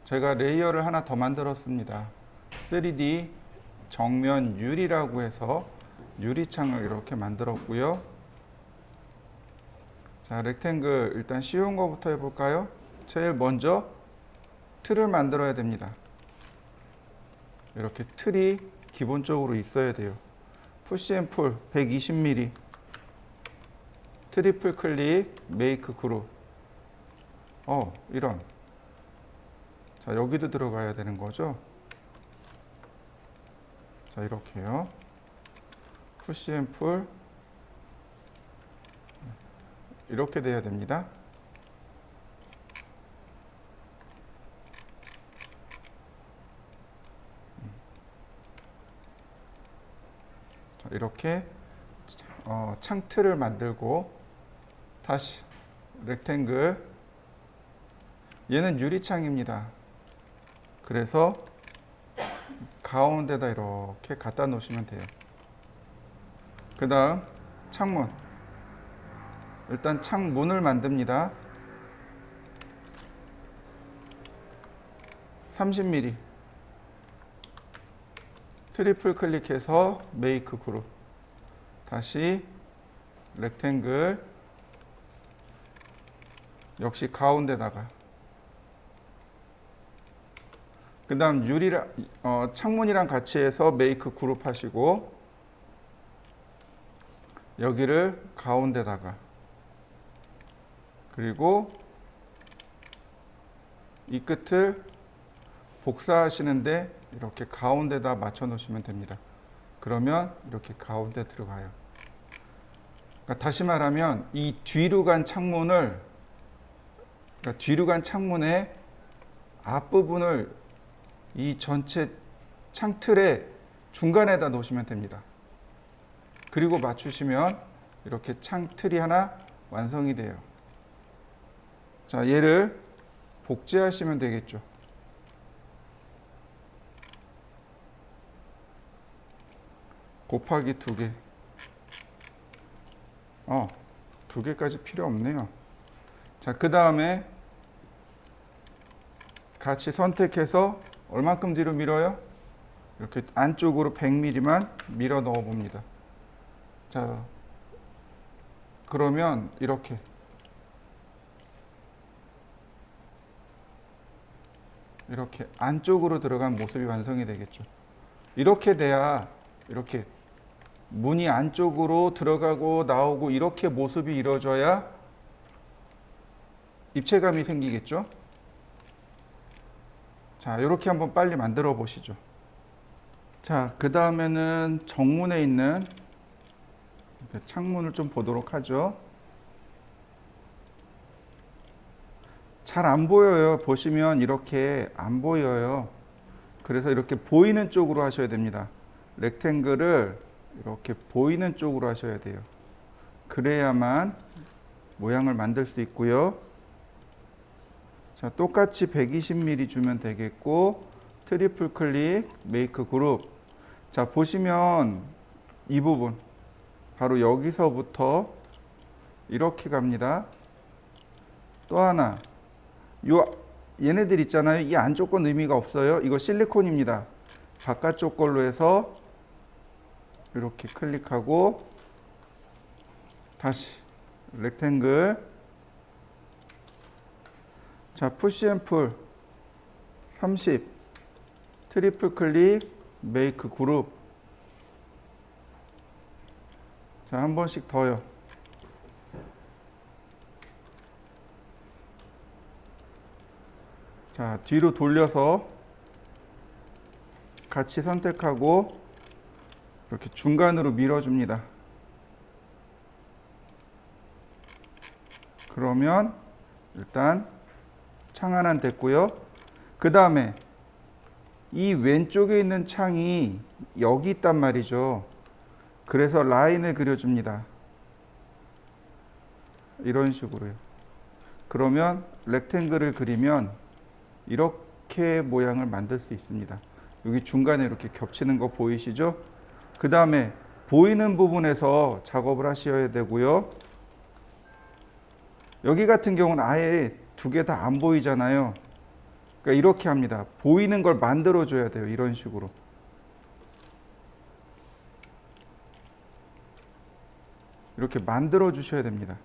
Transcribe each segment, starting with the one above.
제가 레이어를 하나 더 만들었습니다. 3D 정면 유리라고 해서 유리창을 이렇게 만들었고요. 자, 렉탱글 일단 쉬운 거부터 해볼까요? 제일 먼저 틀을 만들어야 됩니다. 이렇게 틀이 기본적으로 있어야 돼요. 푸시앤풀 120mm, 트리플 클릭, 메이크 그룹. 이런. 자, 여기도 들어가야 되는 거죠. 자, 이렇게요. 푸시앤풀 이렇게 돼야 됩니다. 자, 이렇게 창틀을 만들고 다시 렉탱글, 얘는 유리창입니다. 그래서 가운데다 이렇게 갖다 놓으시면 돼요. 그 다음 창문, 일단 창문을 만듭니다. 30mm, 트리플 클릭해서 메이크 그룹, 다시 렉탱글, 역시 가운데다가, 그 다음 창문이랑 같이 해서 메이크 그룹 하시고, 여기를 가운데다가, 그리고 이 끝을 복사하시는데 이렇게 가운데다 맞춰 놓으시면 됩니다. 그러면 이렇게 가운데 들어가요. 그러니까 다시 말하면 이 뒤로 간 창문을, 그러니까 뒤로 간 창문의 앞부분을 이 전체 창틀의 중간에다 놓으시면 됩니다. 그리고 맞추시면 이렇게 창틀이 하나 완성이 돼요. 자, 얘를 복제하시면 되겠죠. 곱하기 2개. 2개까지 필요 없네요. 자, 그 다음에 같이 선택해서 얼만큼 뒤로 밀어요? 이렇게 안쪽으로 100mm만 밀어 넣어 봅니다. 자, 그러면 이렇게 안쪽으로 들어간 모습이 완성이 되겠죠. 이렇게 돼야 이렇게 문이 안쪽으로 들어가고 나오고 이렇게 모습이 이루어져야 입체감이 생기겠죠. 자, 이렇게 한번 빨리 만들어 보시죠. 자, 그 다음에는 정문에 있는 창문을 좀 보도록 하죠. 잘 안 보여요. 보시면 이렇게 안 보여요. 그래서 이렇게 보이는 쪽으로 하셔야 됩니다. 렉탱글을 이렇게 보이는 쪽으로 하셔야 돼요. 그래야만 모양을 만들 수 있고요. 자, 똑같이 120mm 주면 되겠고, 트리플 클릭, 메이크 그룹. 자, 보시면 이 부분, 바로 여기서부터 이렇게 갑니다. 또 하나, 얘네들 있잖아요. 이 안쪽 건 의미가 없어요. 이거 실리콘입니다. 바깥쪽 걸로 해서 이렇게 클릭하고 다시 렉탱글. 자, 푸시앤풀 30, 트리플 클릭, 메이크 그룹. 자, 한 번씩 더요. 자, 뒤로 돌려서 같이 선택하고 이렇게 중간으로 밀어줍니다. 그러면 일단 창 하나는 됐고요. 그 다음에 이 왼쪽에 있는 창이 여기 있단 말이죠. 그래서 라인을 그려줍니다. 이런 식으로요. 그러면 렉탱글을 그리면 이렇게 모양을 만들 수 있습니다. 여기 중간에 이렇게 겹치는 거 보이시죠? 그 다음에 보이는 부분에서 작업을 하셔야 되고요. 여기 같은 경우는 아예 두 개 다 안 보이잖아요. 그러니까 이렇게 합니다. 보이는 걸 만들어 줘야 돼요. 이런 식으로. 이렇게 만들어 주셔야 됩니다.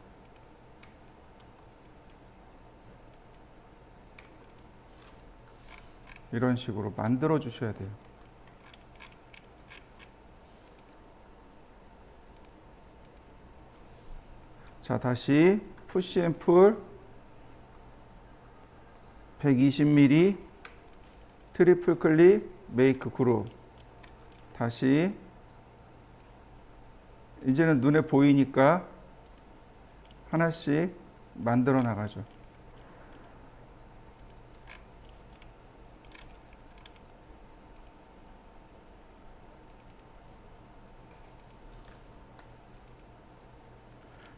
이런 식으로 만들어 주셔야 돼요. 자, 다시 푸시 앤 풀 120mm 트리플 클릭 메이크 그룹. 다시 이제는 눈에 보이니까 하나씩 만들어 나가죠.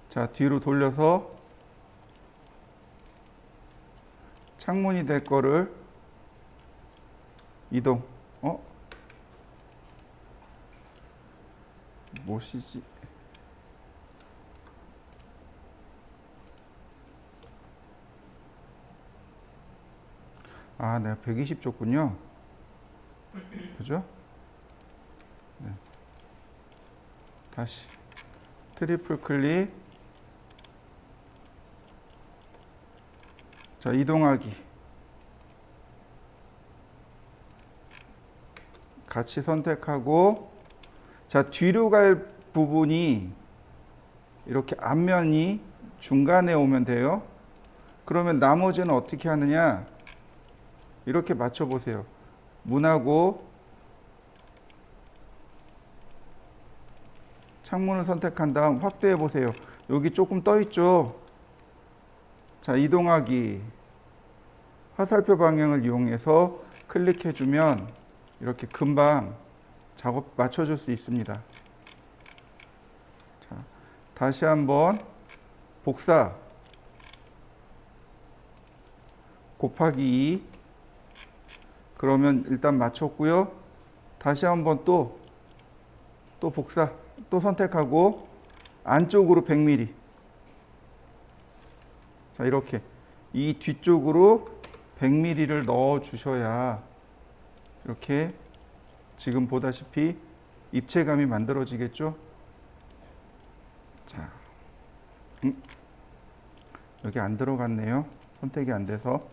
자, 뒤로 돌려서 창문이 될 거를 이동. 뭐시지? 아, 내가 120 줬군요. 그죠? 네. 다시 트리플 클릭. 자, 이동하기. 같이 선택하고, 자, 뒤로 갈 부분이 이렇게 앞면이 중간에 오면 돼요. 그러면 나머지는 어떻게 하느냐? 이렇게 맞춰 보세요. 문하고 창문을 선택한 다음 확대해 보세요. 여기 조금 떠 있죠? 자, 이동하기. 화살표 방향을 이용해서 클릭해 주면 이렇게 금방 작업 맞춰줄 수 있습니다. 자, 다시 한번 복사 곱하기 2. 그러면 일단 맞췄고요. 다시 한번 또 복사 또 선택하고 안쪽으로 100mm. 자, 이렇게 이 뒤쪽으로 100mm를 넣어 주셔야 이렇게 지금 보다시피 입체감이 만들어지겠죠? 자, 여기 안 들어갔네요. 선택이 안 돼서.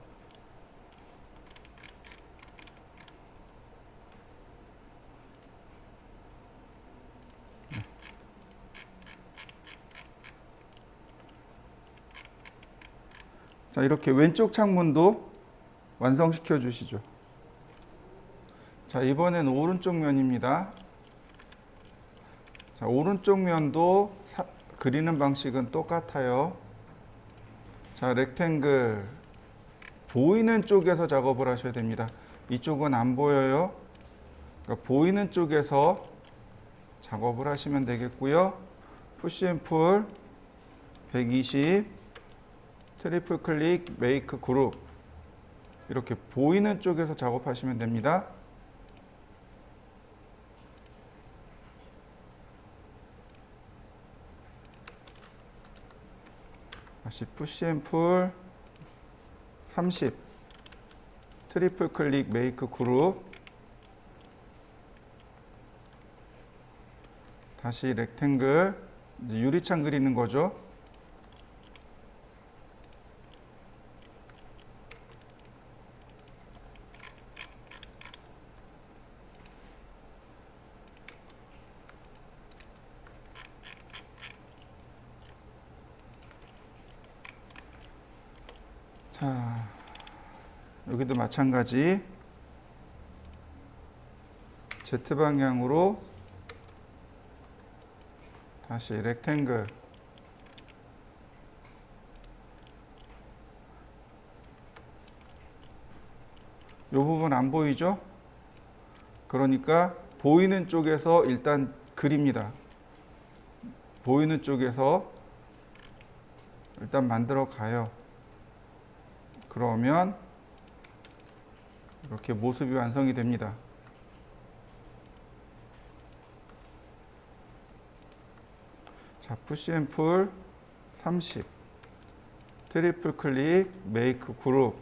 자, 이렇게 왼쪽 창문도 완성시켜 주시죠. 자, 이번엔 오른쪽 면입니다. 자, 오른쪽 면도 그리는 방식은 똑같아요. 자, 렉탱글 보이는 쪽에서 작업을 하셔야 됩니다. 이쪽은 안 보여요. 그러니까 보이는 쪽에서 작업을 하시면 되겠고요. 푸시 앤 풀 120 트리플 클릭 메이크 그룹. 이렇게 보이는 쪽에서 작업하시면 됩니다. 다시 푸시 앤 풀 30 트리플 클릭 메이크 그룹. 다시 렉탱글 유리창 그리는 거죠. 자, 여기도 마찬가지 Z방향으로 다시 렉탱글 이 부분 안 보이죠? 그러니까 보이는 쪽에서 일단 그립니다. 보이는 쪽에서 일단 만들어 가요. 그러면 이렇게 모습이 완성이 됩니다. 자, 푸시 앤 풀 30 트리플 클릭 메이크 그룹.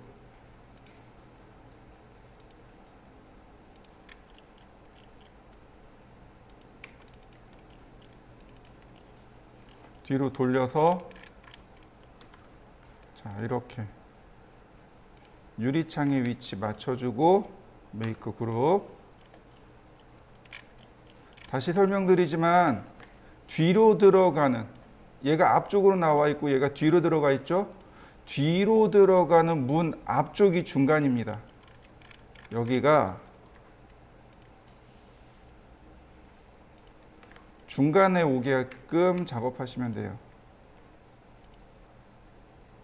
뒤로 돌려서 자, 이렇게 유리창의 위치 맞춰주고 메이크 그룹. 다시 설명드리지만 뒤로 들어가는, 얘가 앞쪽으로 나와 있고 얘가 뒤로 들어가 있죠. 뒤로 들어가는 문 앞쪽이 중간입니다. 여기가 중간에 오게끔 작업하시면 돼요.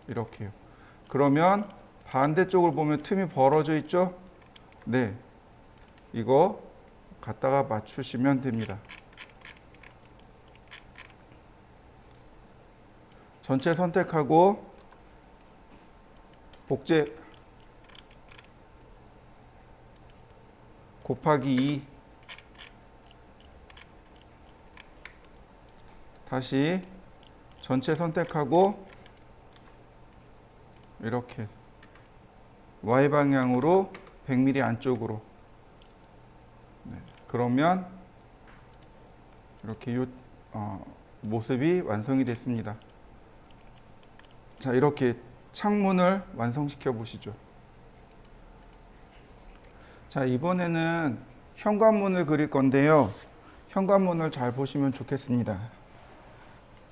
이렇게요. 그러면 반대쪽을 보면 틈이 벌어져 있죠? 네. 이거 갖다가 맞추시면 됩니다. 전체 선택하고 복제 곱하기 2 다시 전체 선택하고 이렇게 Y방향으로 100mm 안쪽으로. 네, 그러면 이렇게 모습이 완성이 됐습니다. 자, 이렇게 창문을 완성시켜 보시죠. 자, 이번에는 현관문을 그릴 건데요. 현관문을 잘 보시면 좋겠습니다.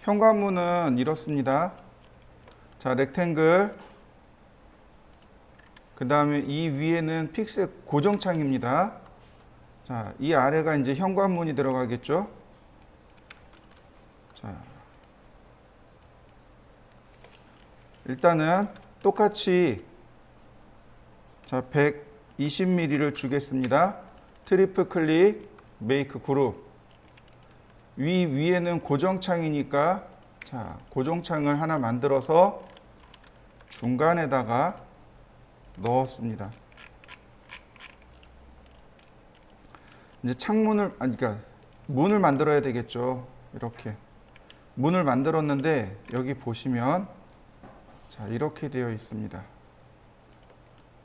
현관문은 이렇습니다. 자, 렉탱글. 그 다음에 이 위에는 픽셋 고정창입니다. 자, 이 아래가 이제 현관문이 들어가겠죠. 자, 일단은 똑같이 자, 120mm를 주겠습니다. 트리플 클릭, 메이크 그룹. 위에는 고정창이니까 자, 고정창을 하나 만들어서 중간에다가 넣었습니다. 이제 창문을, 그러니까 문을 만들어야 되겠죠. 이렇게 문을 만들었는데 여기 보시면 자, 이렇게 되어 있습니다.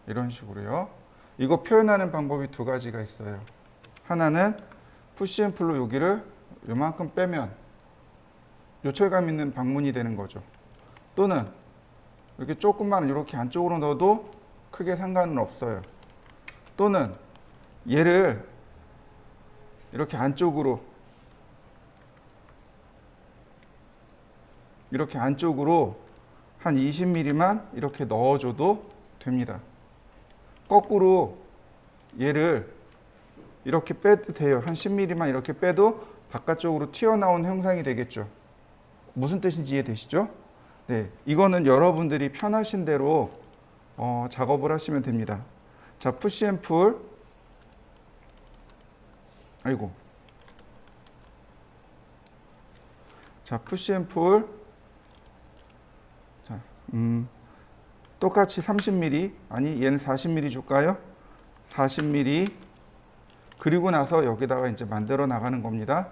이런 식으로요. 이거 표현하는 방법이 두 가지가 있어요. 하나는 푸시 앤 풀로 여기를 요만큼 빼면 요철감 있는 방문이 되는 거죠. 또는 이렇게 조금만 이렇게 안쪽으로 넣어도 크게 상관은 없어요. 또는 얘를 이렇게 안쪽으로 한 20mm만 이렇게 넣어줘도 됩니다. 거꾸로 얘를 이렇게 빼도 돼요. 한 10mm만 이렇게 빼도 바깥쪽으로 튀어나온 형상이 되겠죠. 무슨 뜻인지 이해되시죠? 네, 이거는 여러분들이 편하신 대로 작업을 하시면 됩니다. 자, 푸시 앤 풀. 아이고. 자, 푸시 앤 풀. 자, 똑같이 30mm, 아니 얘는 40mm 줄까요? 40mm. 그리고 나서 여기다가 이제 만들어 나가는 겁니다.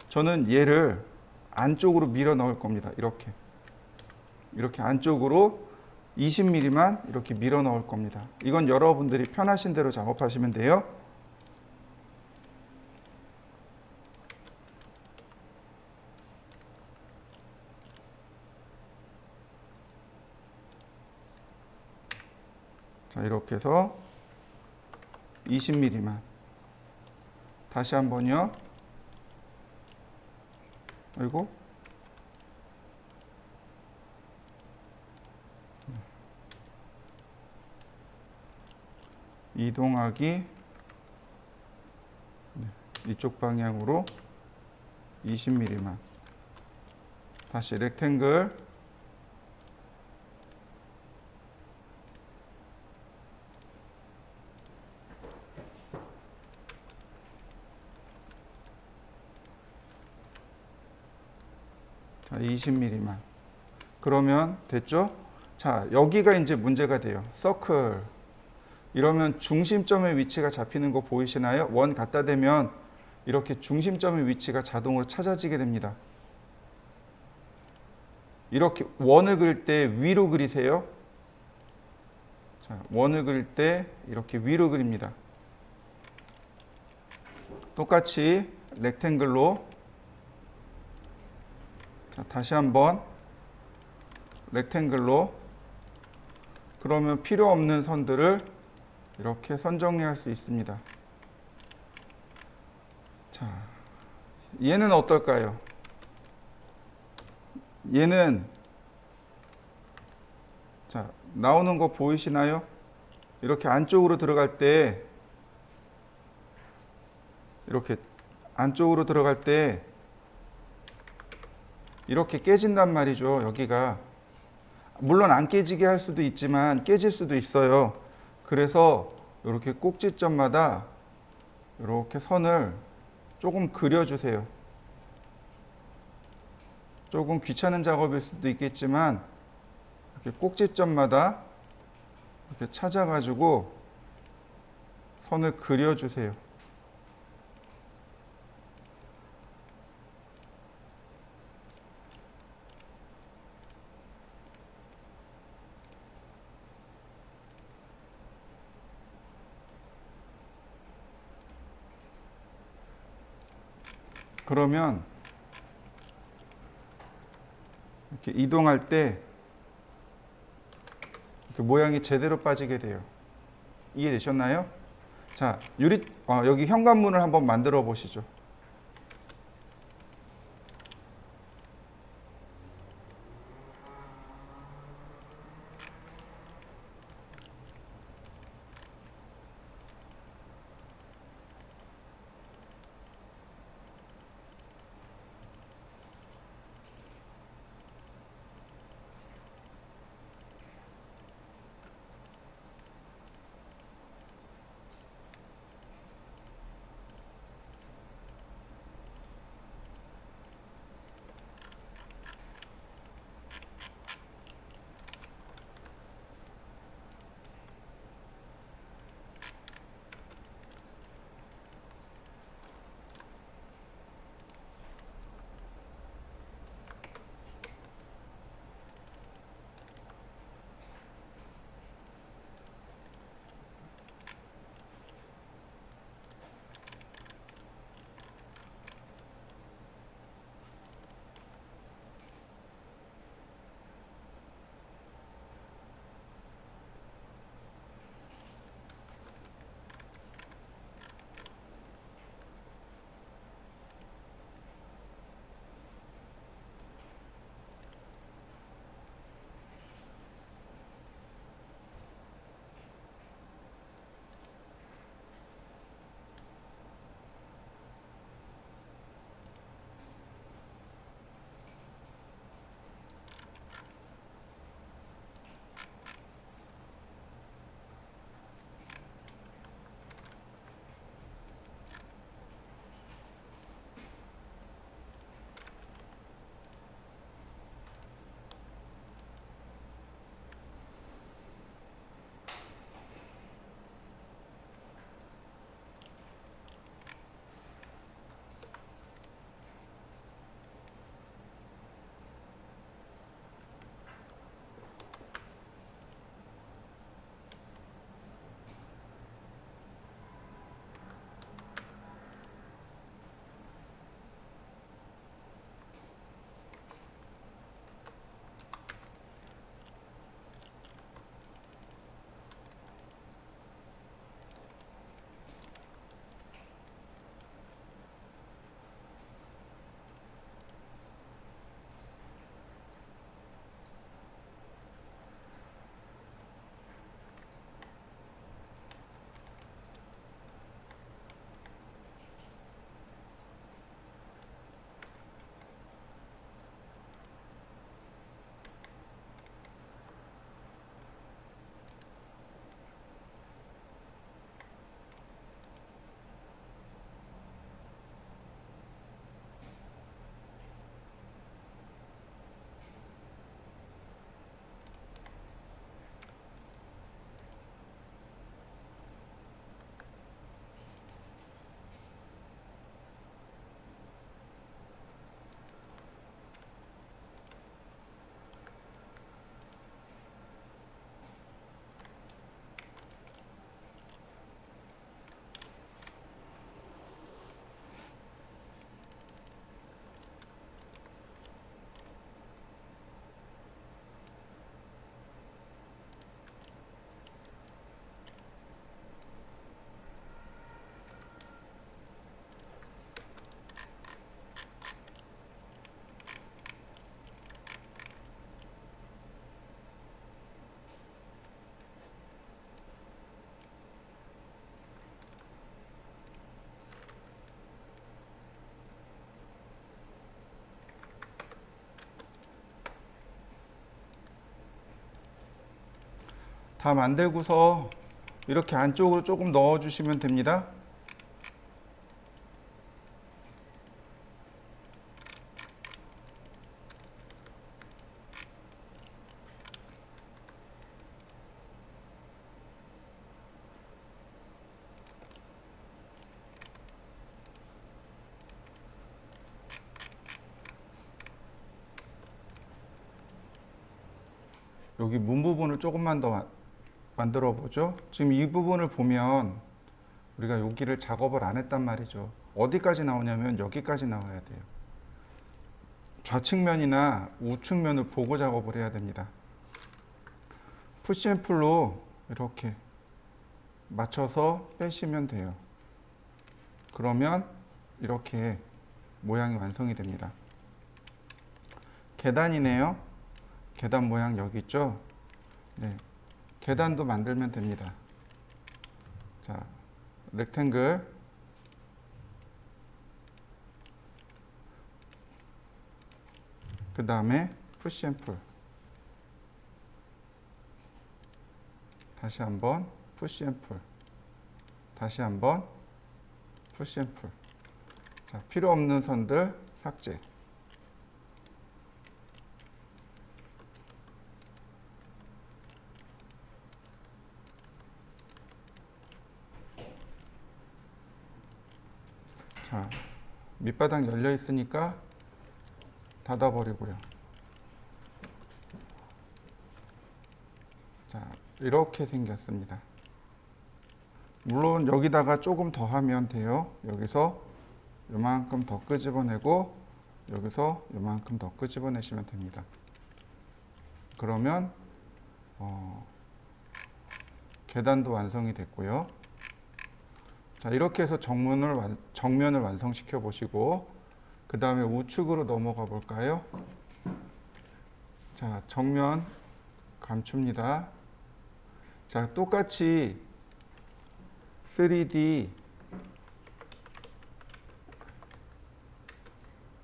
저는 얘를 안쪽으로 밀어 넣을 겁니다. 이렇게 안쪽으로 20mm만 이렇게 밀어 넣을 겁니다. 이건 여러분들이 편하신 대로 작업하시면 돼요. 자, 이렇게 해서 20mm만. 다시 한번요. 그리고 이동하기 이쪽 방향으로 20mm만. 다시 렉탱글. 자, 20mm만. 그러면 됐죠? 자, 여기가 이제 문제가 돼요. 서클. 이러면 중심점의 위치가 잡히는 거 보이시나요? 원 갖다 대면 이렇게 중심점의 위치가 자동으로 찾아지게 됩니다. 이렇게 원을 그릴 때 위로 그리세요. 자, 원을 그릴 때 이렇게 위로 그립니다. 똑같이 렉탱글로, 자, 다시 한번 렉탱글로. 그러면 필요 없는 선들을 이렇게 선 정리할 수 있습니다. 자, 얘는 어떨까요? 얘는, 자, 나오는 거 보이시나요? 이렇게 안쪽으로 들어갈 때, 이렇게 안쪽으로 들어갈 때 이렇게 깨진단 말이죠. 여기가 물론 안 깨지게 할 수도 있지만 깨질 수도 있어요. 그래서 이렇게 꼭지점마다 이렇게 선을 조금 그려주세요. 조금 귀찮은 작업일 수도 있겠지만 이렇게 꼭지점마다 이렇게 찾아가지고 선을 그려주세요. 그러면 이렇게 이동할 때 이렇게 모양이 제대로 빠지게 돼요. 이해되셨나요? 자, 여기 현관문을 한번 만들어 보시죠. 다 만들고서 이렇게 안쪽으로 조금 넣어 주시면 됩니다. 여기 문 부분을 조금만 더 만들어 보죠. 지금 이 부분을 보면 우리가 여기를 작업을 안 했단 말이죠. 어디까지 나오냐면 여기까지 나와야 돼요. 좌측면이나 우측면을 보고 작업을 해야 됩니다. 푸시앤풀로 이렇게 맞춰서 빼시면 돼요. 그러면 이렇게 모양이 완성이 됩니다. 계단이네요. 계단 모양 여기 있죠? 네. 계단도 만들면 됩니다. 자, 렉탱글. 그 다음에 푸시앤풀. 다시 한번 푸시앤풀. 다시 한번 푸시앤풀. 자, 필요 없는 선들 삭제. 자, 밑바닥 열려 있으니까 닫아버리고요. 자, 이렇게 생겼습니다. 물론 여기다가 조금 더 하면 돼요. 여기서 요만큼 더 끄집어내고 여기서 요만큼 더 끄집어내시면 됩니다. 그러면 계단도 완성이 됐고요. 자, 이렇게 해서 정면을 완성시켜 보시고 그 다음에 우측으로 넘어가 볼까요? 자, 정면 감춥니다. 자, 똑같이 3D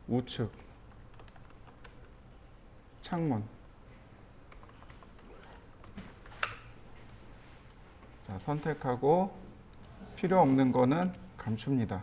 우측 창문. 자, 선택하고 필요 없는 거는 감춥니다.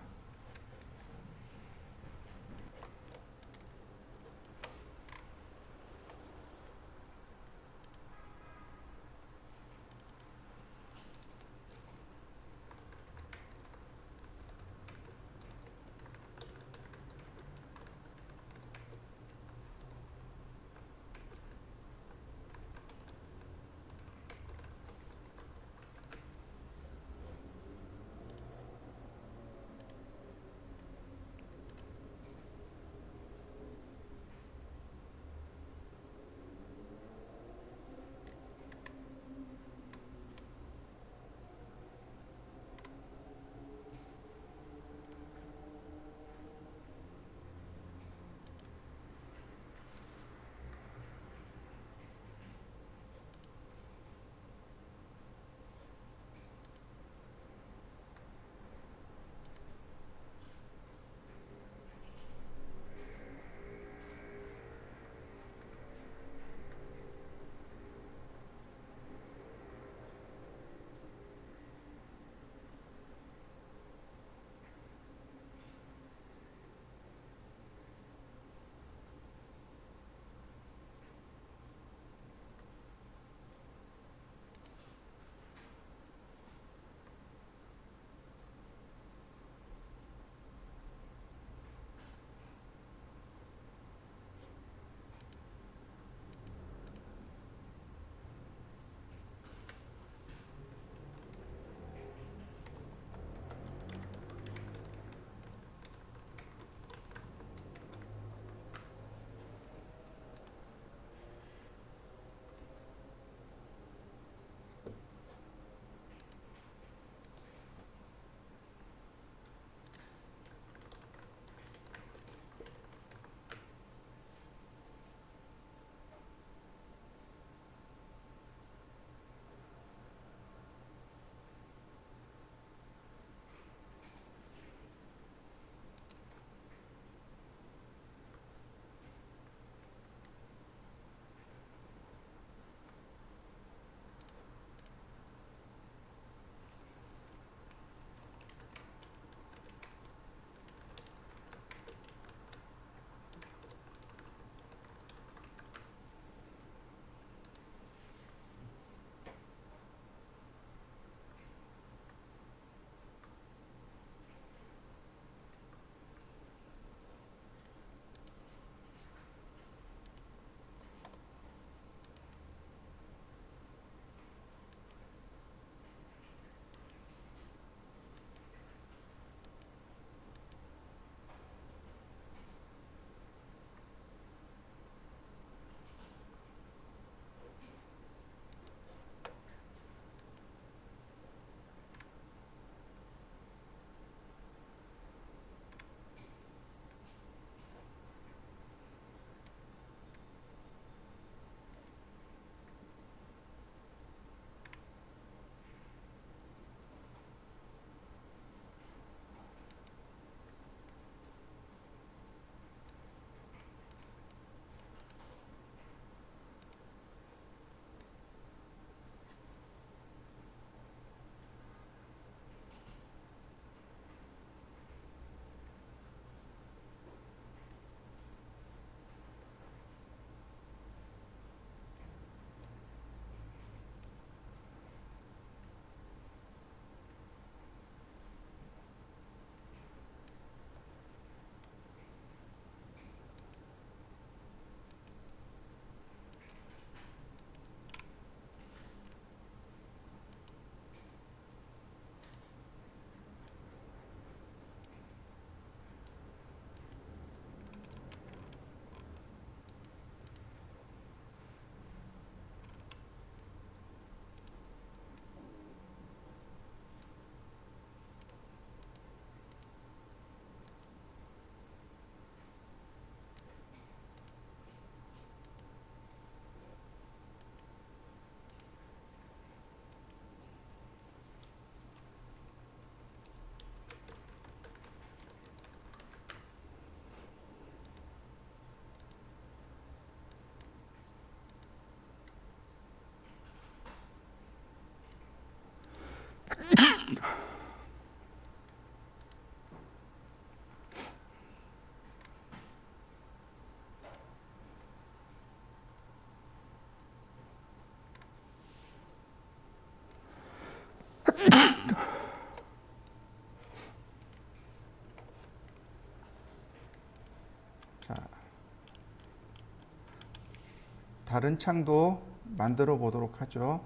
다른 창도 만들어 보도록 하죠.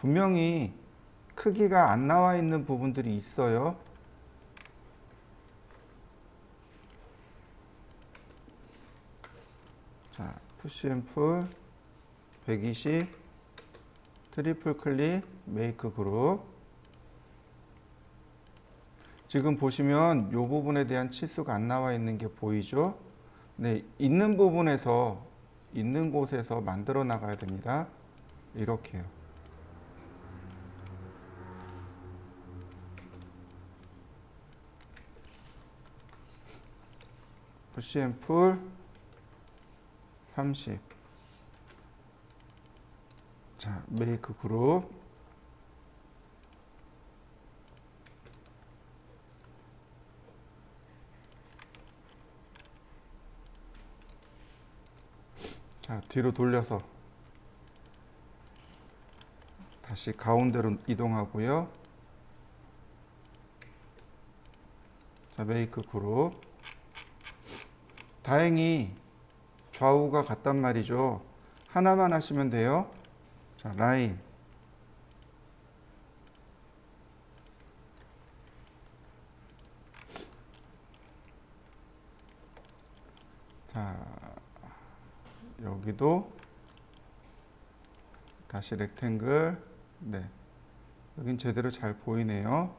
분명히 크기가 안 나와 있는 부분들이 있어요. 자, 푸시 앤 풀 120 트리플 클릭 메이크 그룹. 지금 보시면 이 부분에 대한 치수가 안 나와 있는 게 보이죠? 네, 있는 부분에서 있는 곳에서 만들어 나가야 됩니다. 이렇게요. 푸시 앤 풀 30. 자, 메이크 그룹. 자, 뒤로 돌려서 다시 가운데로 이동하고요. 자, 메이크 그룹. 다행히 좌우가 같단 말이죠. 하나만 하시면 돼요. 자, 라인. 자, 여기도 다시 렉탱글. 네, 여긴 제대로 잘 보이네요.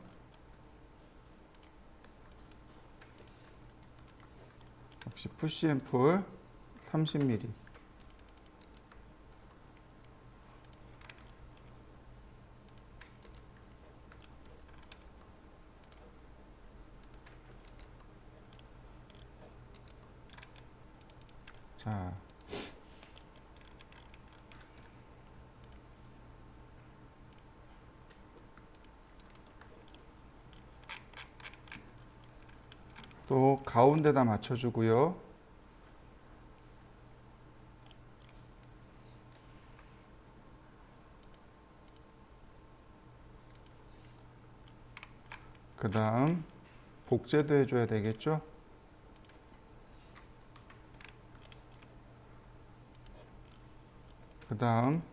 역시 푸시 앤 풀 30mm. 자, 또 가운데다 맞춰주고요. 그 다음 복제도 해줘야 되겠죠. 그 다음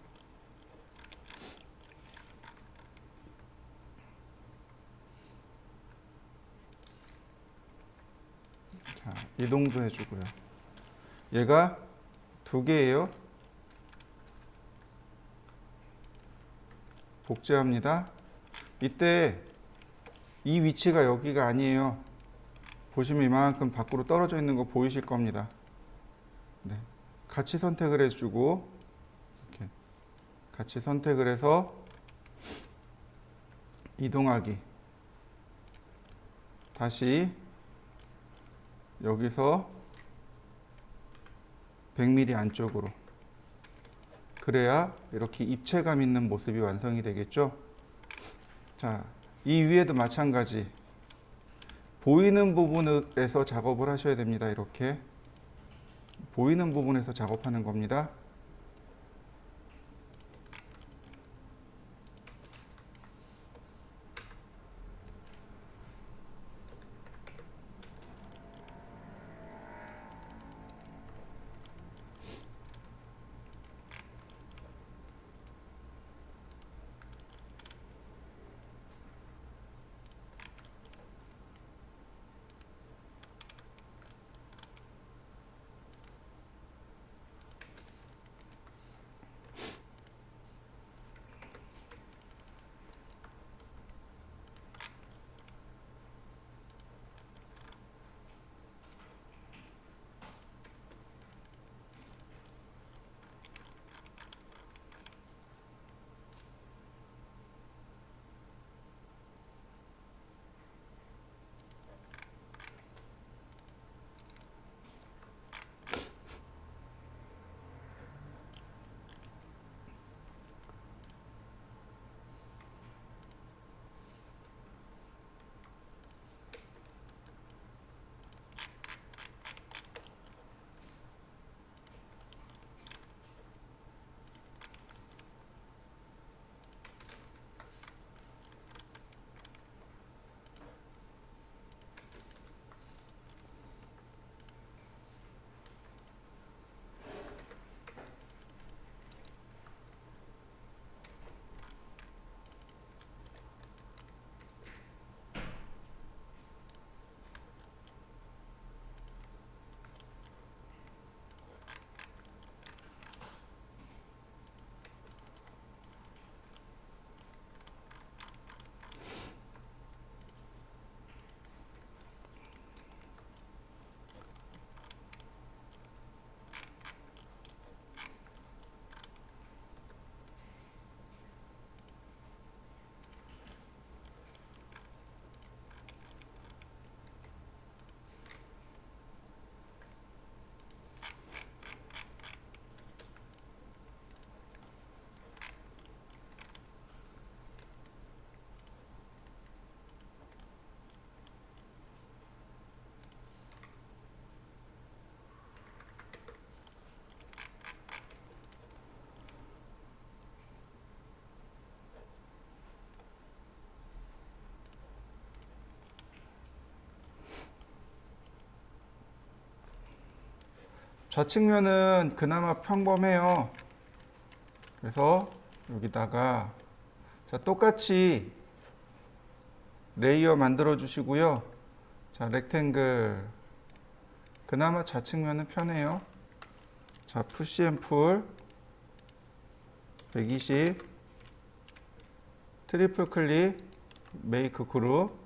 이동도 해주고요. 얘가 두 개예요. 복제합니다. 이때 이 위치가 여기가 아니에요. 보시면 이만큼 밖으로 떨어져 있는 거 보이실 겁니다. 네. 같이 선택을 해주고 이렇게 같이 선택을 해서 이동하기. 다시 여기서 100mm 안쪽으로. 그래야 이렇게 입체감 있는 모습이 완성이 되겠죠. 자, 이 위에도 마찬가지. 보이는 부분에서 작업을 하셔야 됩니다. 이렇게 보이는 부분에서 작업하는 겁니다. 좌측면은 그나마 평범해요. 그래서 여기다가 자, 똑같이 레이어 만들어 주시고요. 자, 렉탱글 그나마 좌측면은 편해요. 자, 푸시 앤 풀 120 트리플 클릭 메이크 그룹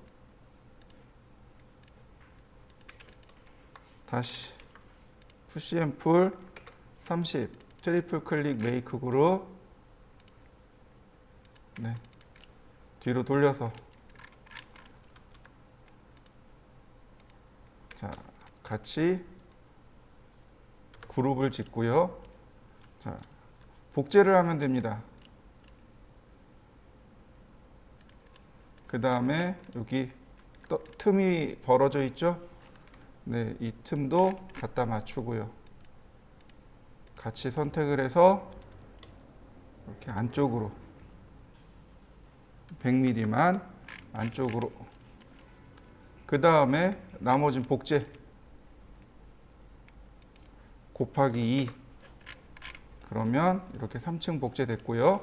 다시 푸시 앤 풀 30 트리플 클릭 메이크 그룹 네. 뒤로 돌려서 자, 같이 그룹을 짓고요. 자, 복제를 하면 됩니다. 그 다음에 여기 틈이 벌어져 있죠? 네, 이 틈도 갖다 맞추고요. 같이 선택을 해서 이렇게 안쪽으로 100mm만 안쪽으로 그 다음에 나머진 복제 곱하기 2 그러면 이렇게 3층 복제됐고요.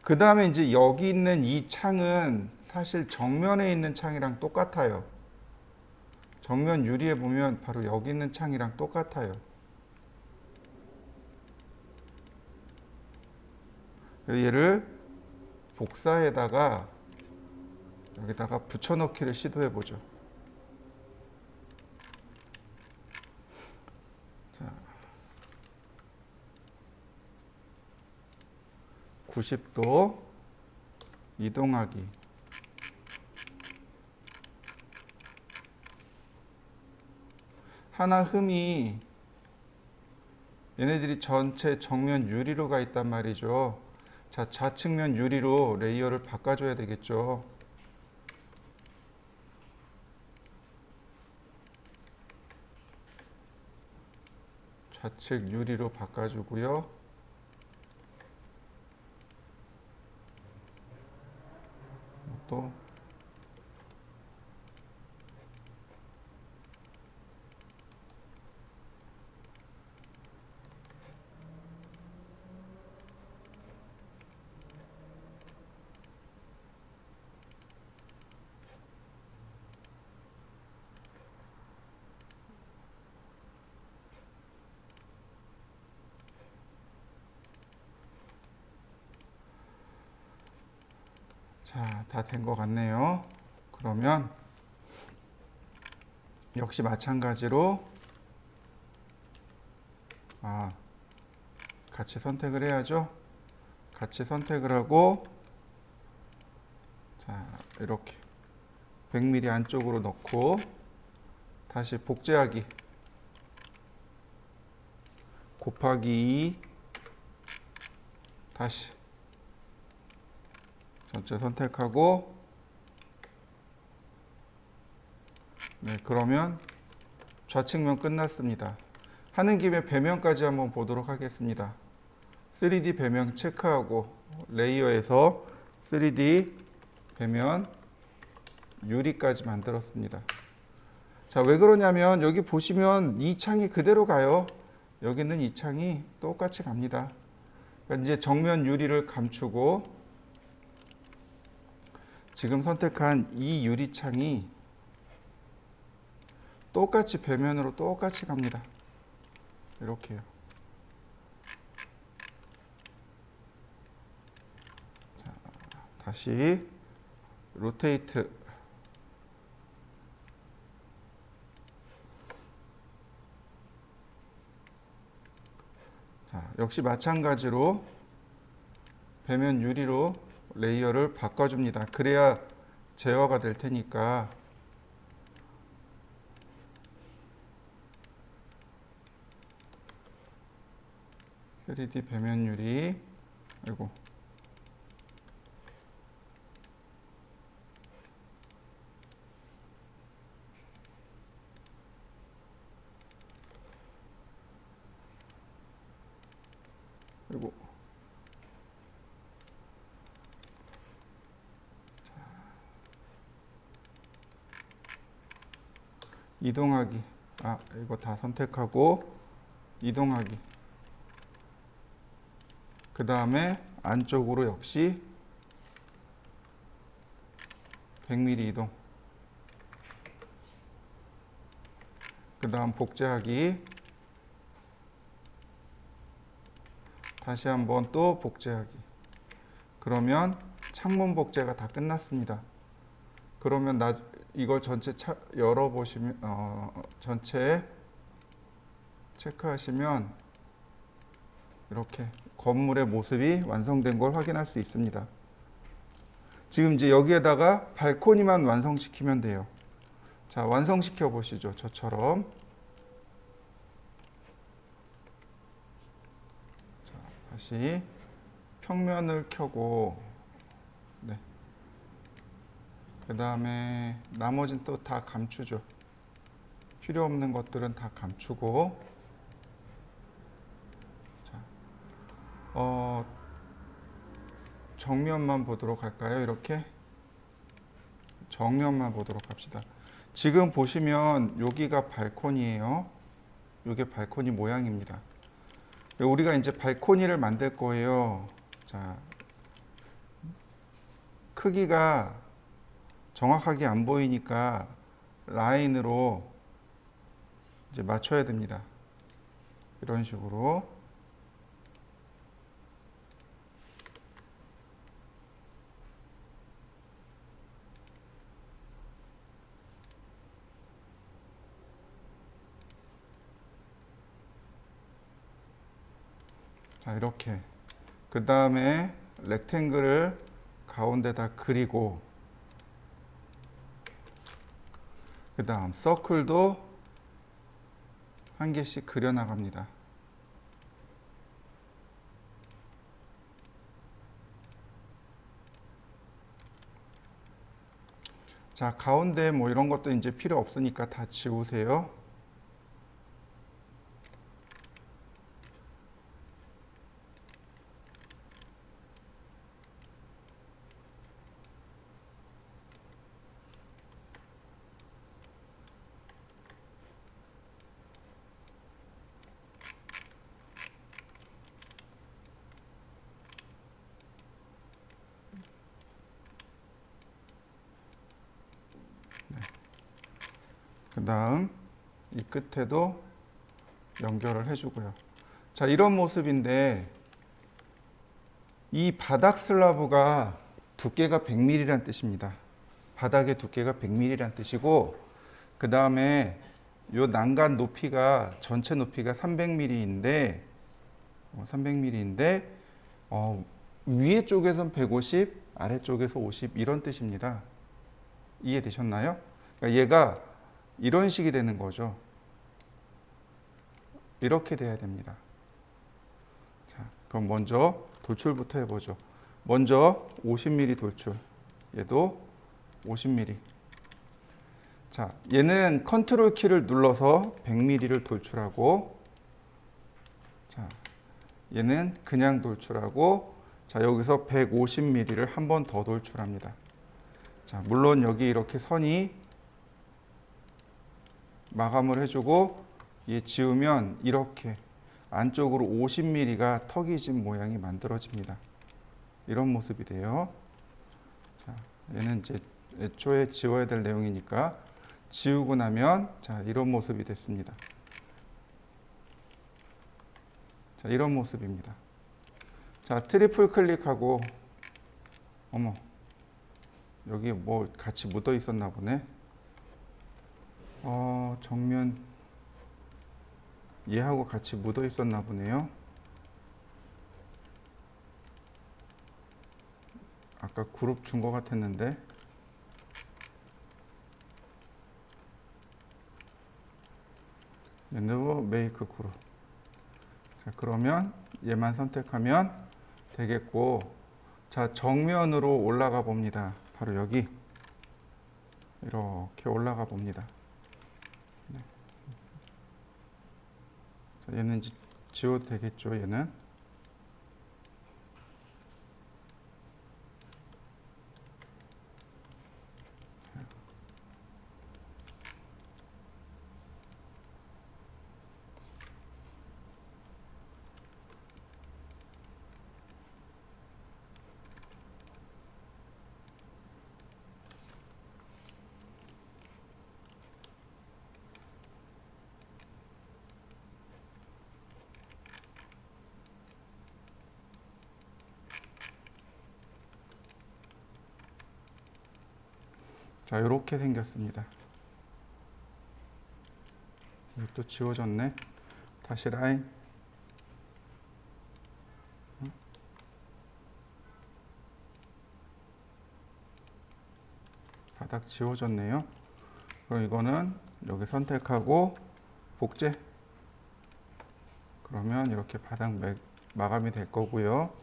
그 다음에 이제 여기 있는 이 창은 사실 정면에 있는 창이랑 똑같아요. 정면 유리에 보면 바로 여기 있는 창이랑 똑같아요. 얘를 복사에다가 여기다가 붙여넣기를 시도해 보죠. 자, 90도 이동하기. 하나 흠이 얘네들이 전체 정면 유리로 가 있단 말이죠. 자, 좌측면 유리로 레이어를 바꿔줘야 되겠죠. 좌측 유리로 바꿔주고요. 또 자, 다 된 것 같네요. 그러면 역시 마찬가지로 같이 선택을 해야죠. 같이 선택을 하고 자, 이렇게 100mm 안쪽으로 넣고 다시 복제하기 곱하기 2 다시 전체 선택하고 네, 그러면 좌측면 끝났습니다. 하는 김에 배면까지 한번 보도록 하겠습니다. 3D 배면 체크하고 레이어에서 3D 배면 유리까지 만들었습니다. 자, 왜 그러냐면 여기 보시면 이 창이 그대로 가요. 여기 있는 이 창이 똑같이 갑니다. 그러니까 이제 정면 유리를 감추고 지금 선택한 이 유리창이 똑같이 배면으로 똑같이 갑니다. 이렇게요. 자, 다시 로테이트 자, 역시 마찬가지로 배면 유리로 레이어를 바꿔줍니다. 그래야 제어가 될 테니까 (3D) 배면 유리 아이고 그리고 이동하기 이거 다 선택하고 이동하기. 그 다음에 안쪽으로 역시 100mm 이동. 그 다음 복제하기. 다시 한번 또 복제하기. 그러면 창문 복제가 다 끝났습니다. 그러면 이걸 전체 열어보시면 전체 체크하시면 이렇게 건물의 모습이 완성된 걸 확인할 수 있습니다. 지금 이제 여기에다가 발코니만 완성시키면 돼요. 자, 완성시켜 보시죠. 저처럼. 자, 다시 평면을 켜고, 네. 그 다음에 나머지는 또 다 감추죠. 필요 없는 것들은 다 감추고, 자, 정면만 보도록 할까요? 이렇게 정면만 보도록 합시다. 지금 보시면 여기가 발코니예요. 이게 발코니 모양입니다. 우리가 이제 발코니를 만들 거예요. 자, 크기가 정확하게 안 보이니까 라인으로 이제 맞춰야 됩니다. 이런 식으로. 자, 이렇게. 그 다음에 렉탱글을 가운데다 그리고, 그 다음 서클도 한 개씩 그려 나갑니다. 자, 가운데 뭐 이런 것도 이제 필요 없으니까 다 지우세요. 그 다음 이 끝에도 연결을 해주고요. 자, 이런 모습인데 이 바닥 슬라브가 두께가 100mm란 뜻입니다. 바닥의 두께가 100mm란 뜻이고, 그 다음에 요 난간 높이가 전체 높이가 300mm인데 위에 쪽에선 150, 아래쪽에서 50 이런 뜻입니다. 이해되셨나요? 그러니까 얘가 이런 식이 되는 거죠. 이렇게 돼야 됩니다. 자, 그럼 먼저 돌출부터 해보죠. 먼저 50mm 돌출. 얘도 50mm. 자, 얘는 컨트롤 키를 눌러서 100mm를 돌출하고, 자, 얘는 그냥 돌출하고, 자, 여기서 150mm를 한 번 더 돌출합니다. 자, 물론 여기 이렇게 선이 마감을 해주고, 얘 지우면 이렇게 안쪽으로 50mm가 턱이 진 모양이 만들어집니다. 이런 모습이 돼요. 자, 얘는 이제 애초에 지워야 될 내용이니까 지우고 나면, 자, 이런 모습이 됐습니다. 자, 이런 모습입니다. 자, 트리플 클릭하고, 어머, 여기 뭐 같이 묻어 있었나 보네. 정면 얘하고 같이 묻어 있었나 보네요. 아까 그룹 준 것 같았는데. New Make 그룹. 자, 그러면 얘만 선택하면 되겠고, 자, 정면으로 올라가 봅니다. 바로 여기 이렇게 올라가 봅니다. 네. 자, 얘는 지워도 되겠죠. 얘는 자, 이렇게 생겼습니다. 또 지워졌네. 다시 라인. 바닥 지워졌네요. 그럼 이거는 여기 선택하고 복제. 그러면 이렇게 바닥 마감이 될 거고요.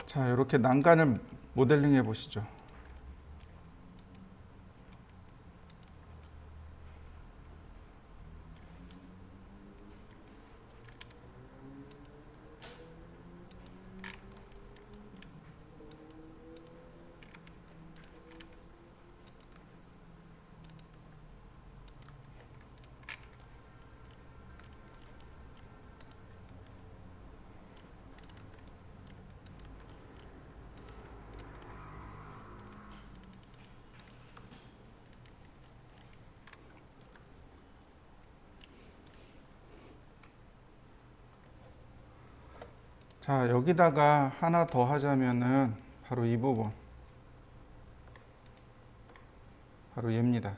자, 이렇게 난간을 모델링 해 보시죠. 자, 여기다가 하나 더 하자면은 바로 이 부분. 바로 얘입니다.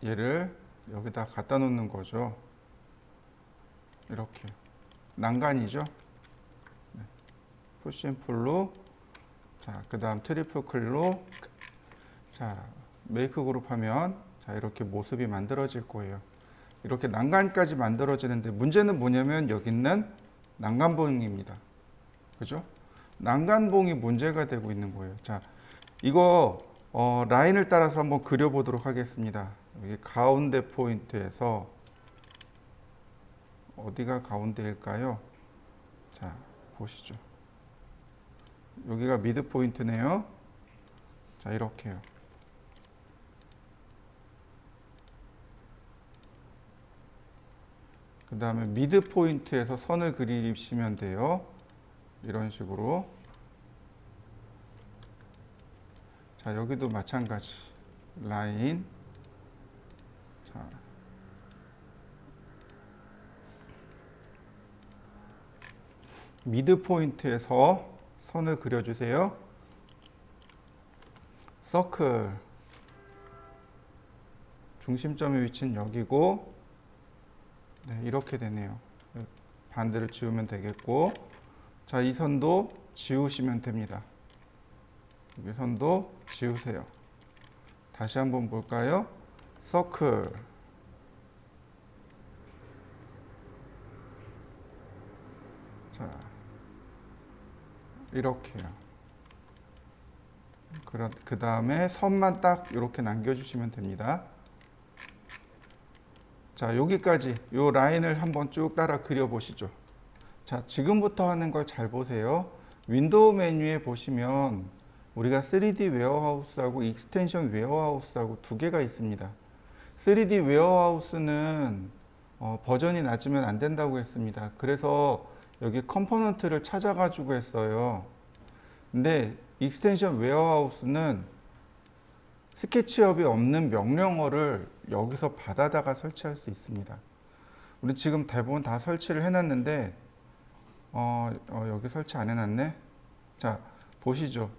얘를 여기다 갖다 놓는 거죠. 이렇게. 난간이죠. 네. 푸시 앤 풀로. 자, 그 다음 트리플 클로. 자, 메이크 그룹 하면 자, 이렇게 모습이 만들어질 거예요. 이렇게 난간까지 만들어지는데 문제는 뭐냐면 여기 있는 난간봉입니다. 그죠? 난간봉이 문제가 되고 있는 거예요. 자, 이거 라인을 따라서 한번 그려보도록 하겠습니다. 여기 가운데 포인트에서 어디가 가운데일까요? 자, 보시죠. 여기가 미드 포인트네요. 자, 이렇게요. 그 다음에 미드 포인트에서 선을 그리시면 돼요. 이런 식으로. 자, 여기도 마찬가지. 라인. 자, 미드 포인트에서 선을 그려주세요. 서클. 중심점의 위치는 여기고, 네, 이렇게 되네요. 반대로 지우면 되겠고, 자, 이 선도 지우시면 됩니다. 이 선도 지우세요. 다시 한번 볼까요? 서클. 자, 이렇게요. 그 다음에 선만 딱 이렇게 남겨주시면 됩니다. 자, 여기까지 이 라인을 한번 쭉 따라 그려보시죠. 자, 지금부터 하는 걸 잘 보세요. 윈도우 메뉴에 보시면 우리가 3D 웨어하우스하고 익스텐션 웨어하우스하고 두 개가 있습니다. 3D 웨어하우스는 버전이 낮으면 안 된다고 했습니다. 그래서 여기 컴포넌트를 찾아가지고 했어요. 근데 익스텐션 웨어하우스는 스케치업이 없는 명령어를 여기서 받아다가 설치할 수 있습니다. 우리 지금 대부분 다 설치를 해놨는데 여기 설치 안 해놨네. 자, 보시죠.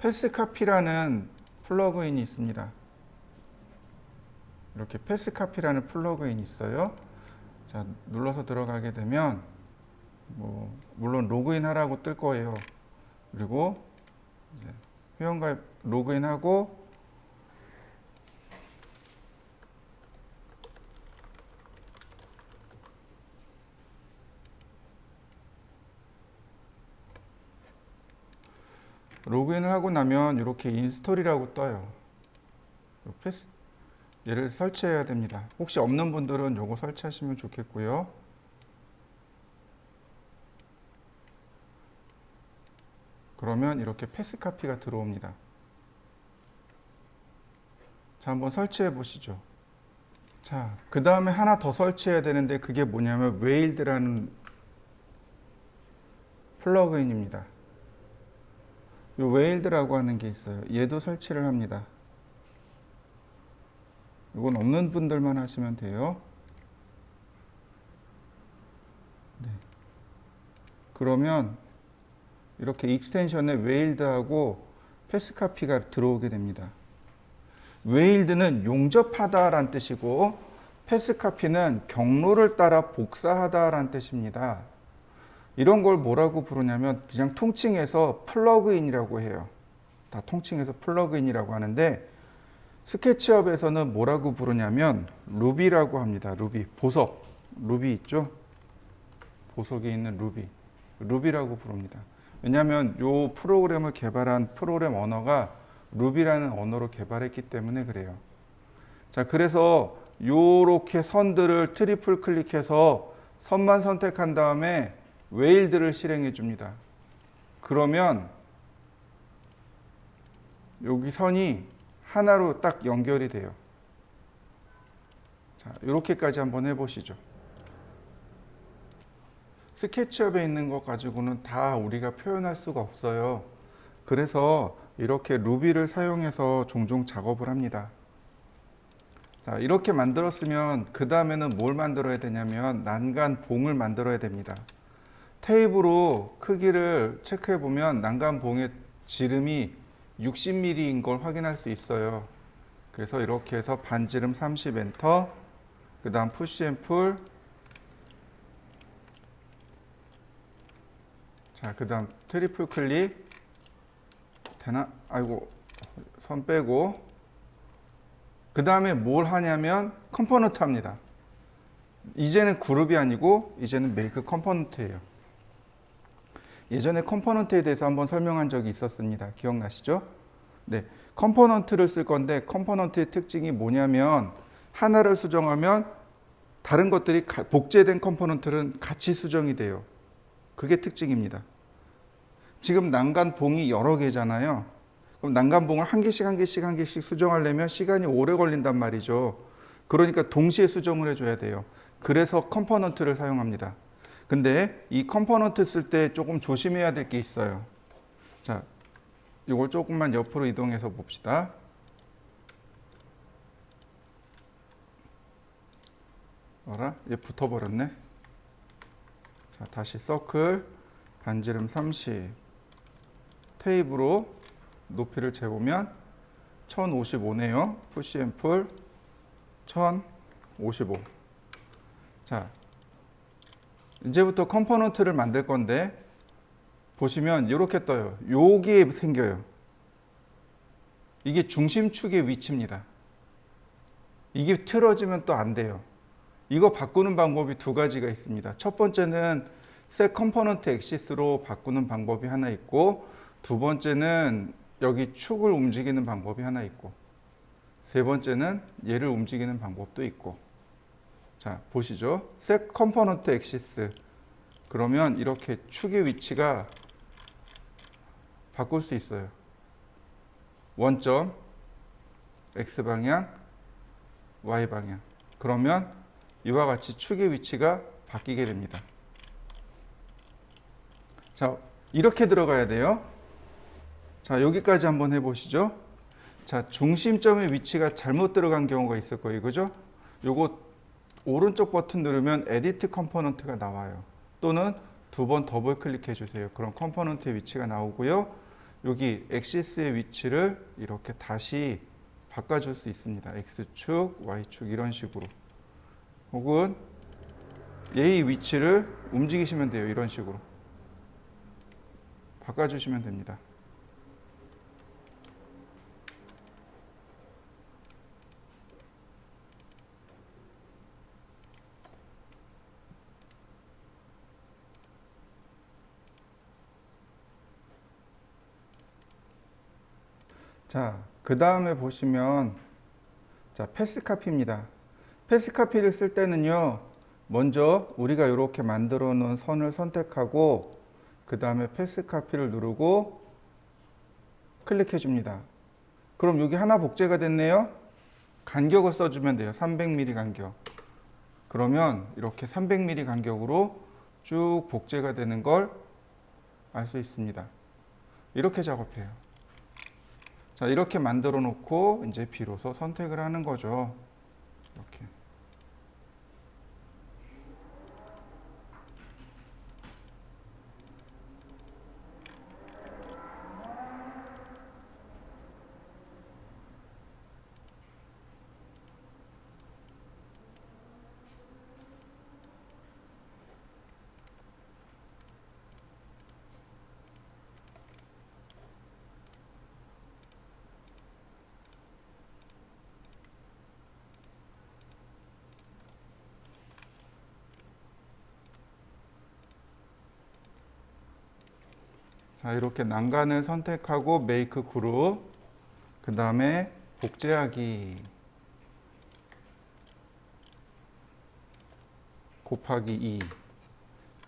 패스카피라는 플러그인이 있습니다. 이렇게 패스카피라는 플러그인이 있어요. 자, 눌러서 들어가게 되면 물론 로그인 하라고 뜰 거예요. 그리고 이제 회원가입 로그인하고 로그인을 하고 나면 이렇게 인스톨이라고 떠요. 얘를 설치해야 됩니다. 혹시 없는 분들은 요거 설치하시면 좋겠고요. 그러면 이렇게 패스카피가 들어옵니다. 자, 한번 설치해 보시죠. 자, 그 다음에 하나 더 설치해야 되는데 그게 뭐냐면 웨일드라는 플러그인입니다. 이 웨일드라고 하는 게 있어요. 얘도 설치를 합니다. 이건 없는 분들만 하시면 돼요. 네. 그러면 이렇게 익스텐션에 웨일드하고 패스카피가 들어오게 됩니다. 웨일드는 용접하다라는 뜻이고 패스카피는 경로를 따라 복사하다라는 뜻입니다. 이런 걸 뭐라고 부르냐면 그냥 통칭해서 플러그인이라고 해요. 다 통칭해서 플러그인이라고 하는데 스케치업에서는 뭐라고 부르냐면 루비라고 합니다. 루비, 보석, 루비 있죠? 보석에 있는 루비라고 부릅니다. 왜냐하면 이 프로그램을 개발한 프로그램 언어가 루비라는 언어로 개발했기 때문에 그래요. 자, 그래서 요렇게 선들을 트리플 클릭해서 선만 선택한 다음에 웨일드를 실행해 줍니다. 그러면 여기 선이 하나로 딱 연결이 돼요. 자, 이렇게까지 한번 해보시죠. 스케치업에 있는 것 가지고는 다 우리가 표현할 수가 없어요. 그래서 이렇게 루비를 사용해서 종종 작업을 합니다. 자, 이렇게 만들었으면 그 다음에는 뭘 만들어야 되냐면 난간 봉을 만들어야 됩니다. 테이프로 크기를 체크해 보면 난간 봉의 지름이 60mm인 걸 확인할 수 있어요. 그래서 이렇게 해서 반지름 30 엔터, 그 다음 푸시 앤 풀, 자, 그 다음 트리플 클릭, 되나? 아이고, 선 빼고, 그 다음에 뭘 하냐면 컴포넌트 합니다. 이제는 그룹이 아니고 이제는 메이크 컴포넌트예요. 예전에 컴포넌트에 대해서 한번 설명한 적이 있었습니다. 기억나시죠? 네, 컴포넌트를 쓸 건데 컴포넌트의 특징이 뭐냐면 하나를 수정하면 다른 것들이 복제된 컴포넌트는 같이 수정이 돼요. 그게 특징입니다. 지금 난간봉이 여러 개잖아요. 그럼 난간봉을 한 개씩 수정하려면 시간이 오래 걸린단 말이죠. 그러니까 동시에 수정을 해줘야 돼요. 그래서 컴포넌트를 사용합니다. 근데 이 컴포넌트 쓸 때 조금 조심해야 될 게 있어요. 자, 이걸 조금만 옆으로 이동해서 봅시다. 얘 붙어버렸네. 자, 다시 서클, 반지름 30, 테이프로 높이를 재보면 1055네요. 푸시 앤 풀 1055. 자, 이제부터 컴포넌트를 만들 건데 보시면 이렇게 떠요. 여기에 생겨요. 이게 중심축의 위치입니다. 이게 틀어지면 또 안 돼요. 이거 바꾸는 방법이 두 가지가 있습니다. 첫 번째는 set component axis로 바꾸는 방법이 하나 있고, 두 번째는 여기 축을 움직이는 방법이 하나 있고, 세 번째는 얘를 움직이는 방법도 있고. 자, 보시죠. set component axis. 그러면 이렇게 축의 위치가 바꿀 수 있어요. 원점, X방향, Y방향. 그러면 이와 같이 축의 위치가 바뀌게 됩니다. 자, 이렇게 들어가야 돼요. 자, 여기까지 한번 해보시죠. 자, 중심점의 위치가 잘못 들어간 경우가 있을 거예요. 그죠? 요거 오른쪽 버튼 누르면 에디트 컴포넌트가 나와요. 또는 두 번 더블 클릭해 주세요. 그럼 컴포넌트의 위치가 나오고요. 여기 엑시스의 위치를 이렇게 다시 바꿔줄 수 있습니다. X축, Y축 이런 식으로. 혹은 얘의 위치를 움직이시면 돼요. 이런 식으로. 바꿔주시면 됩니다. 자, 그 다음에 보시면 자, 패스카피입니다. 패스카피를 쓸 때는요, 먼저 우리가 이렇게 만들어 놓은 선을 선택하고 그 다음에 패스카피를 누르고 클릭해 줍니다. 그럼 여기 하나 복제가 됐네요. 간격을 써주면 돼요. 300mm 간격. 그러면 이렇게 300mm 간격으로 쭉 복제가 되는 걸 알 수 있습니다. 이렇게 작업해요. 자, 이렇게 만들어 놓고 이제 비로소 선택을 하는 거죠. 이렇게. 자, 이렇게 난간을 선택하고 메이크 그룹, 그 다음에 복제하기 곱하기 2.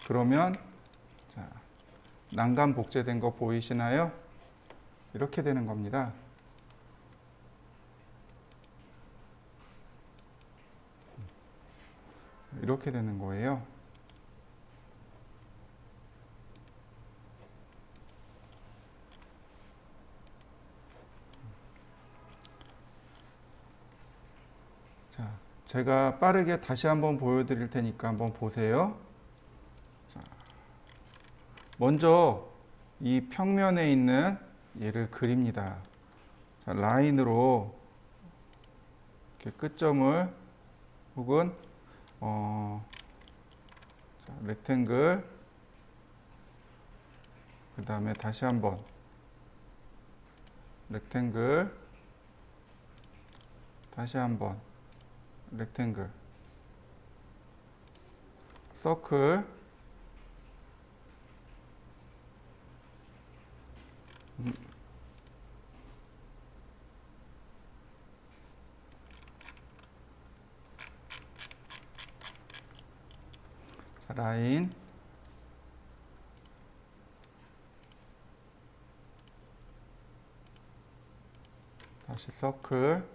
그러면 자, 난간 복제된 거 보이시나요? 이렇게 되는 겁니다. 이렇게 되는 거예요. 자, 제가 빠르게 다시 한번 보여드릴 테니까 한번 보세요. 자, 먼저 이 평면에 있는 얘를 그립니다. 자, 라인으로 이렇게 끝점을 혹은 자, 렉탱글, 그 다음에 다시 한번 렉탱글, 다시 한번 렉탱글, 서클, 자, 라인, 다시 서클,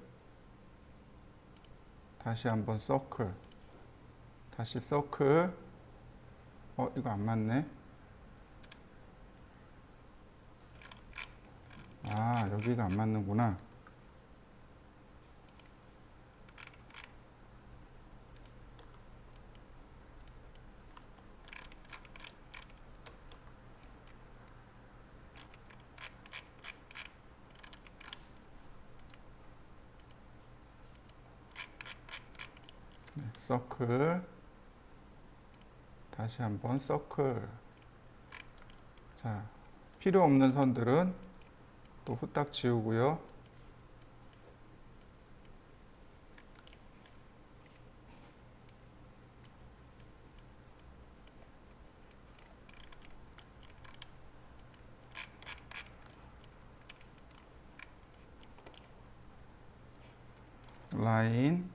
다시 한번 서클, 다시 서클. 이거 안 맞네. 아, 여기가 안 맞는구나. 네, 서클, 다시 한번 서클. 자, 필요 없는 선들은 또 후딱 지우고요. 라인,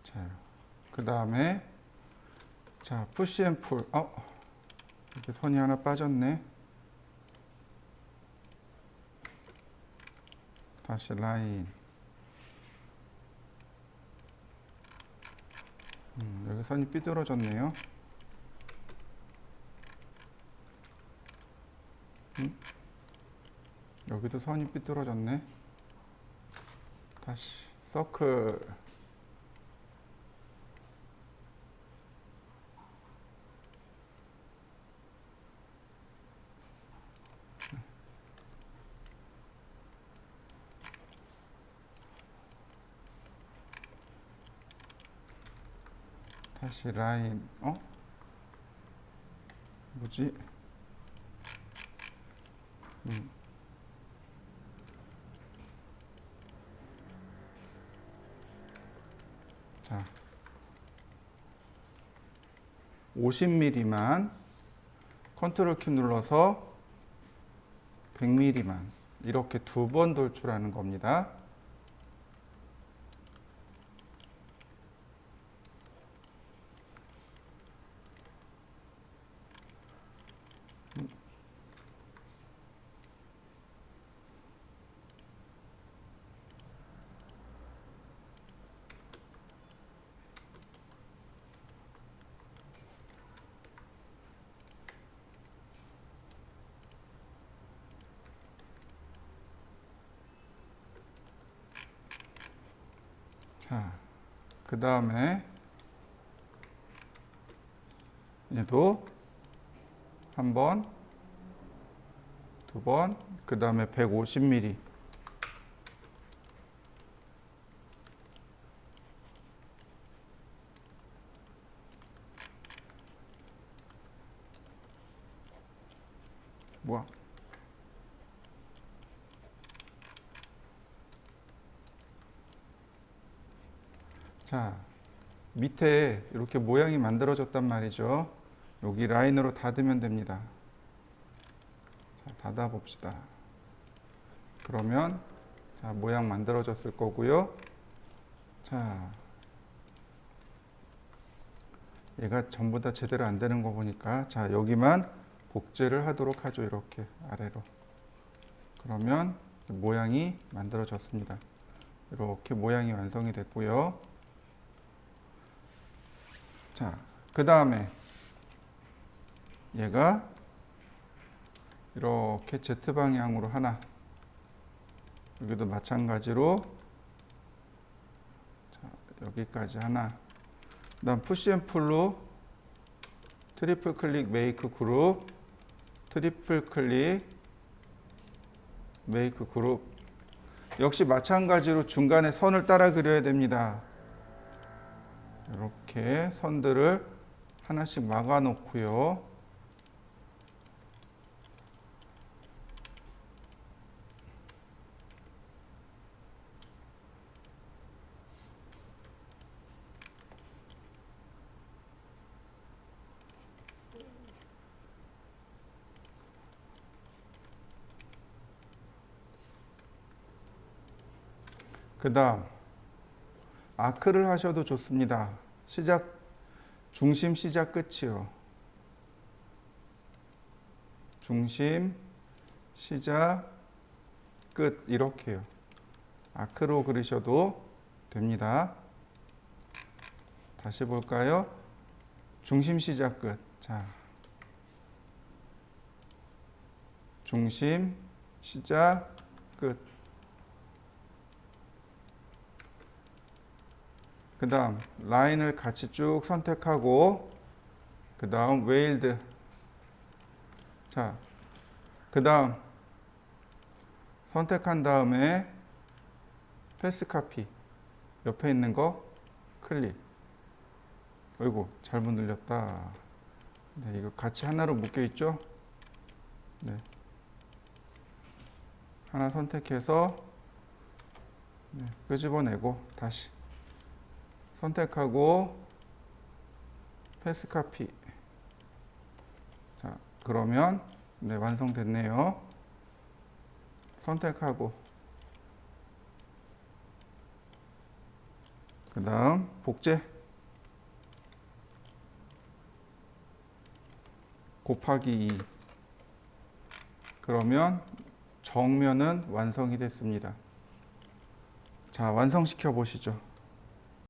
자, 그 다음에 자, 푸시 앤 풀. 이렇게 선이 하나 빠졌네. 다시 라인. 여기 선이 삐뚤어졌네요. 여기도 선이 삐뚤어졌네. 다시 서클. 다시 라인. 뭐지? 자, 50mm만 컨트롤 키 눌러서 100mm만 이렇게 두 번 돌출하는 겁니다. 자, 그 다음에 얘도 한 번, 두 번, 그 다음에 150mm. 뭐야? 자, 밑에 이렇게 모양이 만들어졌단 말이죠. 여기 라인으로 닫으면 됩니다. 자, 닫아 봅시다. 그러면 자, 모양 만들어졌을 거고요. 자, 얘가 전부 다 제대로 안 되는 거 보니까 자, 여기만 복제를 하도록 하죠. 이렇게 아래로. 그러면 모양이 만들어졌습니다. 이렇게 모양이 완성이 됐고요. 자, 그 다음에 얘가 이렇게 Z방향으로 하나, 여기도 마찬가지로 자, 여기까지 하나, 그 다음 푸시 앤 풀로 트리플 클릭 메이크 그룹, 트리플 클릭 메이크 그룹. 역시 마찬가지로 중간에 선을 따라 그려야 됩니다. 이렇게 선들을 하나씩 막아 놓고요. 그 다음 아크를 하셔도 좋습니다. 시작, 중심, 시작, 끝이요. 중심, 시작, 끝 이렇게요. 아크로 그리셔도 됩니다. 다시 볼까요? 중심, 시작, 끝. 자, 중심, 시작, 끝. 그 다음 라인을 같이 쭉 선택하고 그 다음 웨일드. 자, 그 다음 선택한 다음에 패스 카피, 옆에 있는 거 클릭. 어이구, 잘못 눌렸다. 네, 이거 같이 하나로 묶여 있죠? 네. 하나 선택해서 네, 끄집어내고 다시 선택하고 패스 카피. 자, 그러면 네, 완성됐네요. 선택하고 그 다음 복제 곱하기 2. 그러면 정면은 완성이 됐습니다. 자, 완성시켜 보시죠.